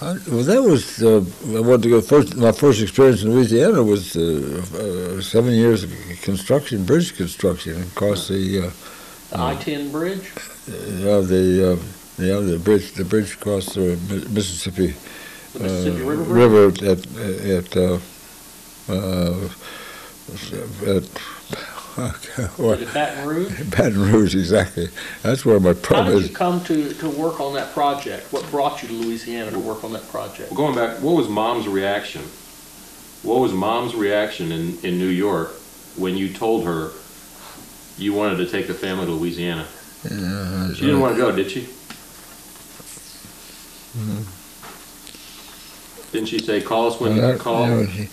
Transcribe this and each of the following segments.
Well, that was I wanted to go first. My first experience in Louisiana was 7 years of construction, bridge construction across the I-10 bridge. The bridge across the Mississippi. The Mississippi River Bridge? At Baton Rouge? Baton Rouge, exactly. That's where my problem is. How did you come to work on that project? What brought you to Louisiana to work on that project? Well, going back, what was Mom's reaction? What was Mom's reaction in New York when you told her you wanted to take the family to Louisiana? She didn't want to go, did she? Mm-hmm. Didn't she say, call us when you call? A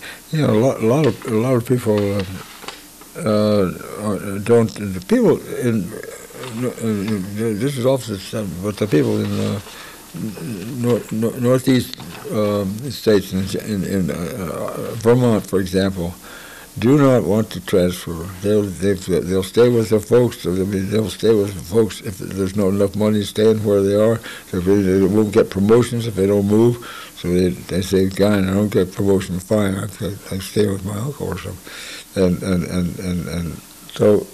lot of people don't. The people in this is also, but the people in northeast states in Vermont, for example, do not want to transfer. They'll stay with their folks. They'll stay with the folks if there's not enough money staying where they are. They won't get promotions if they don't move. So they say, "Guy, I don't get promotion. Fine, I stay with my uncle or something." And so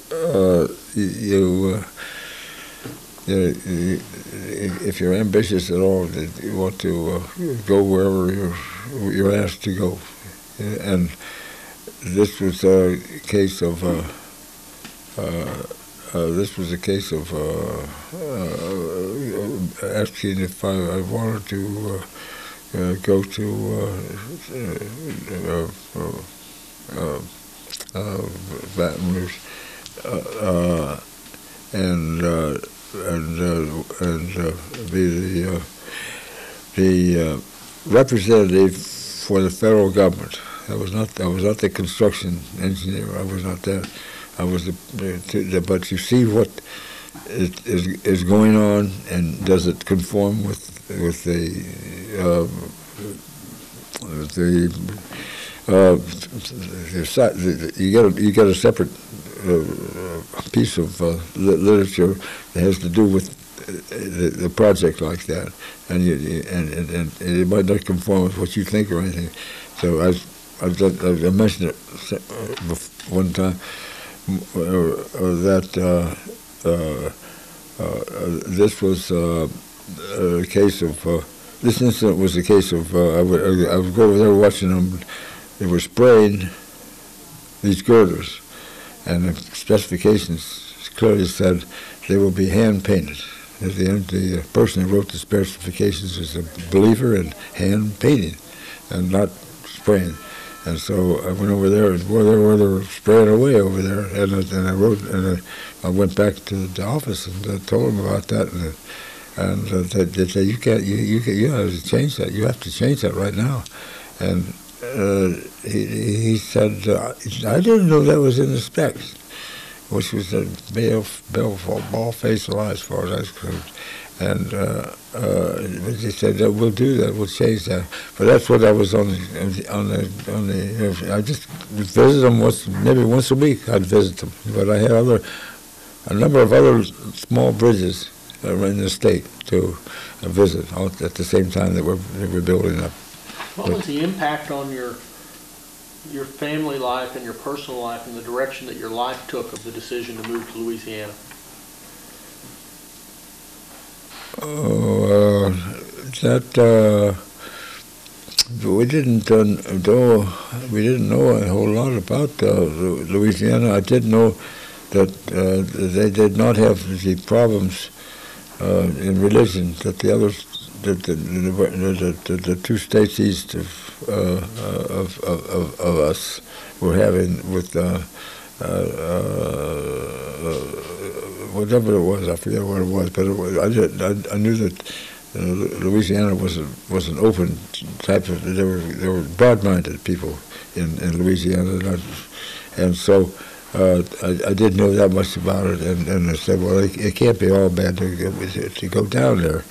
if you're ambitious at all, you want to go wherever you're asked to go, and this was a case of asking if I wanted to go to Baton Rouge, and be the representative for the federal government. I was not the construction engineer. I was not that. I was but you see what is going on, and does it conform with the you get a separate piece of literature that has to do with the project like that, and it might not conform with what you think or anything. So I mentioned it one time that this was a case of this incident was a case of I was over there watching them. They were spraying these girders, and the specifications clearly said they will be hand painted. At the end, the person who wrote the specifications is a believer in hand painting and not spraying. And so I went over there, and they were spraying away over there. And I wrote, and I went back to the office and told them about that. And they said, you have to change that. You have to change that right now. And he said, I didn't know that was in the specs, which was a ball face lie as far as I was concerned. And he said, we'll do that, we'll change that. But that's what I was on the I just visit them maybe once a week. I'd visit them. But I had a number of other small bridges in the state to visit at the same time that they were building up. What was the impact on your family life and your personal life and the direction that your life took of the decision to move to Louisiana? We didn't know a whole lot about Louisiana. I did know that they did not have the problems in religion that the others, the two states east of us were having with whatever it was. I forget what it was, but I knew that Louisiana was an open type of. There were broad-minded people in Louisiana, and so I didn't know that much about it. And I said, well, it can't be all bad to go down there,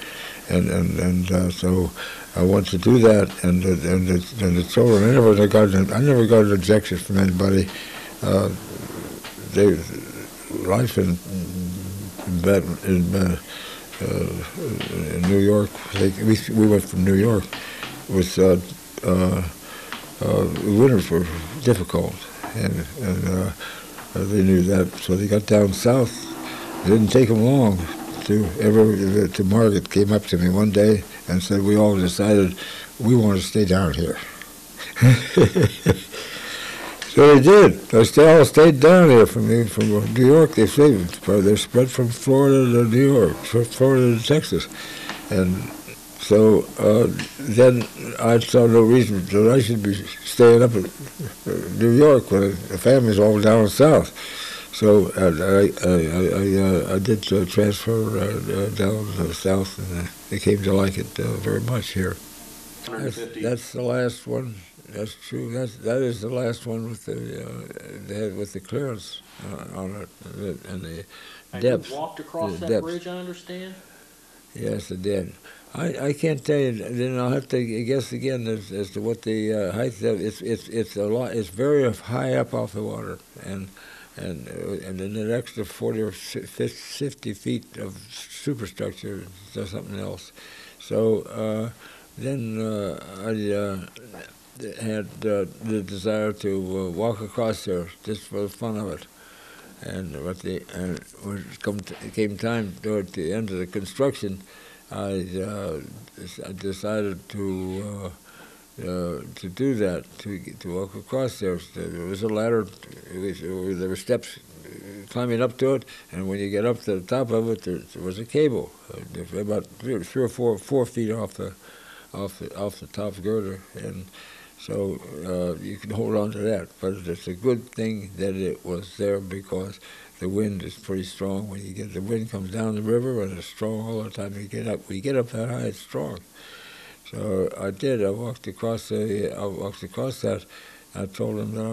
and so I wanted to do that. And the children, I never got an objection from anybody. Life in New York. We went from New York, winters were difficult, and they knew that, so they got down south. It didn't take them long to Margaret came up to me one day and said, we all decided we want to stay down here. So they did. They all stayed down here from New York. They spread from Florida to New York, from Florida to Texas. And so then I saw no reason that I should be staying up in New York when the family's all down south. So I did transfer down south, and I came to like it very much here. That's the last one. That's true. That is the last one with the clearance on it and the depth. You walked across that bridge, I understand? Yes, I did. I can't tell you. Then I'll have to guess again as to what the height of it's a lot. It's very high up off the water, and then an extra 40 or 50 feet of superstructure does something else. So then I had the desire to walk across there just for the fun of it. And when it came time toward the end of the construction, I decided to do that, to walk across there. There was a ladder, there were steps climbing up to it, and when you get up to the top of it, there was a cable, about 3 or 4 feet off the top girder, and so you can hold on to that. But it's a good thing that it was there, because the wind is pretty strong. When the wind comes down the river, and it's strong all the time. When you get up that high, it's strong. So I did. I walked across that. I told them that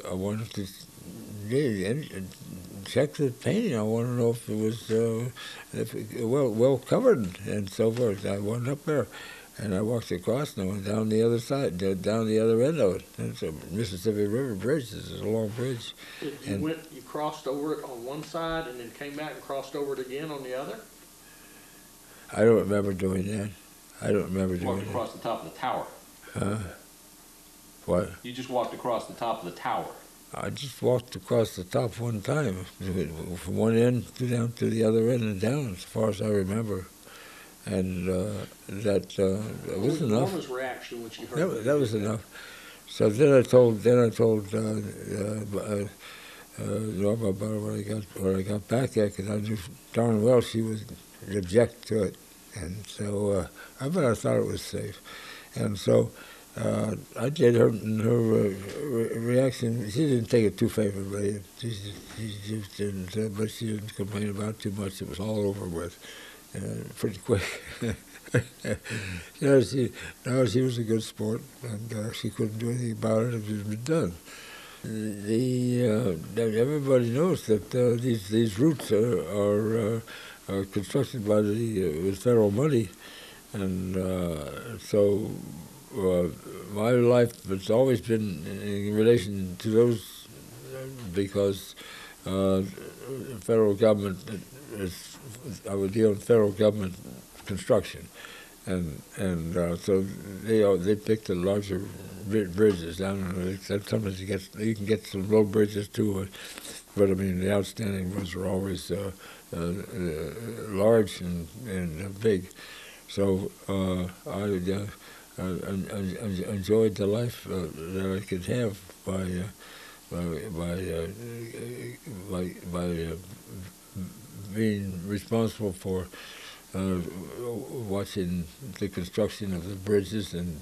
I wanted to check the painting. I wanted to know if it was well covered and so forth. I went up there, and I walked across and I went down the other side, down the other end of it. It's a Mississippi River bridge. This is a long bridge. You crossed over it on one side and then came back and crossed over it again on the other? I don't remember doing that. I don't remember doing that. Walked across the top of the tower. What? You just walked across the top of the tower. I just walked across the top one time, from one end down to the other end and down, as far as I remember. And that was enough. What was reaction when she heard that was enough. So then I told Norma about it when I got back there, because I knew darn well she would object to it, and so I thought it was safe, and so I did. Her reaction. She didn't take it too favorably. She just didn't, but she didn't complain about it too much. It was all over with. Pretty quick. She was a good sport, and she couldn't do anything about it if it had been done. Everybody knows that these routes are constructed by with federal money, and so my life has always been in relation to those, because federal government I would deal with federal government construction, and so they picked the larger bridges down. Sometimes you can get some low bridges too, but I mean the outstanding ones are always large and big. So I enjoyed the life that I could have by being responsible for watching the construction of the bridges and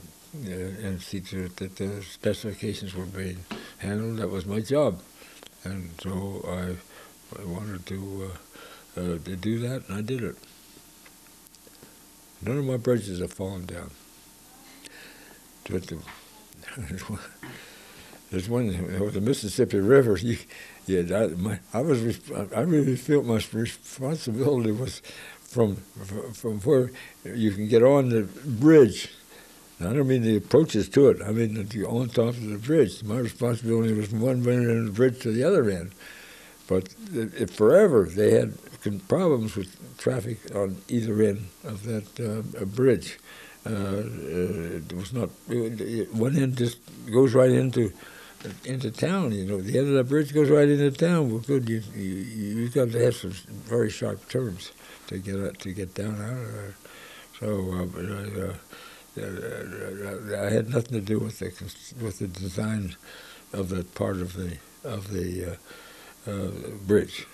see to it that the specifications were being handled. That was my job, and so I wanted to do that, and I did it. None of my bridges have fallen down. There's one with the Mississippi River. I really felt my responsibility was from where you can get on the bridge. Now, I don't mean the approaches to it. I mean on top of the bridge. My responsibility was from one end of the bridge to the other end. But forever they had problems with traffic on either end of that bridge, It was not. It went in, just goes right into town. You know, the end of the bridge goes right into town. Well, good. You got to have some very sharp turns to get down out of there. So, I had nothing to do with the design of that part of the bridge.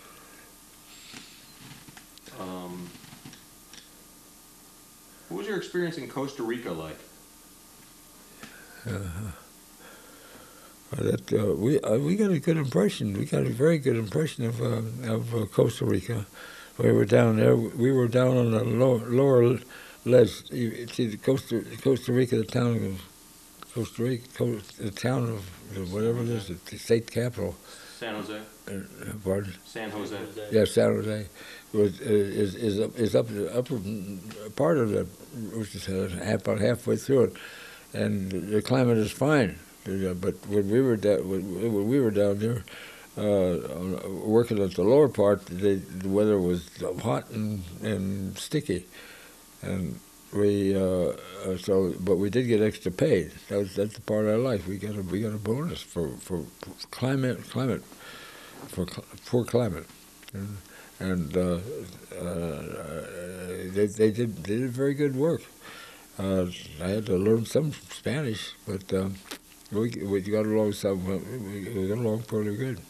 What was your experience in Costa Rica like? We got a good impression. We got a very good impression of Costa Rica. We were down there. We were down on the lower ledge. You see, Costa Rica, the town of Costa Rica, the town of whatever it is, the state capital. San Jose. Pardon? San Jose. Yeah, San Jose is up the upper part of the, which is about halfway through it, and the climate is fine. But when we were down there, working at the lower part, the weather was hot and sticky, and but we did get extra pay. That's the part I like. We got a bonus for climate for poor climate, and they did very good work. I had to learn some Spanish, but we got along we got along pretty good.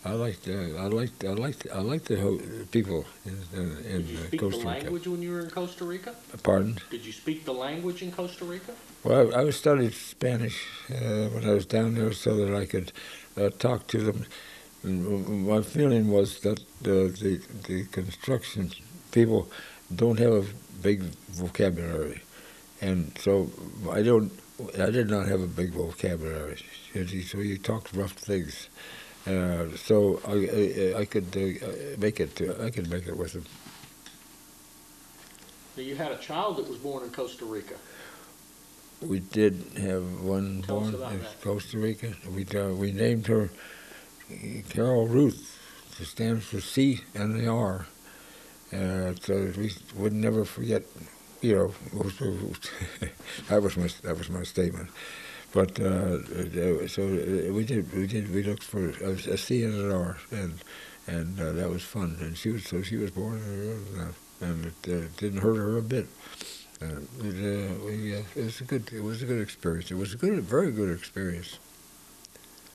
I liked the people in Did you speak Costa the Rica. language when you were in Costa Rica? Pardon? Did you speak the language in Costa Rica? Well, I was studying Spanish when I was down there so that I could talk to them. And my feeling was that the construction people don't have a big vocabulary, and so I did not have a big vocabulary. So you talked rough things. So I could make it. I could make it with them. Now, you had a child that was born in Costa Rica. We did have one Tell us born about in that. Costa Rica. We named her Carol Ruth. It stands for C and the R. So we would never forget. You know, that was my statement. But so we looked for a C and an R, and that was fun. And she was born, and it didn't hurt her a bit. It was a good experience. It was a very good experience.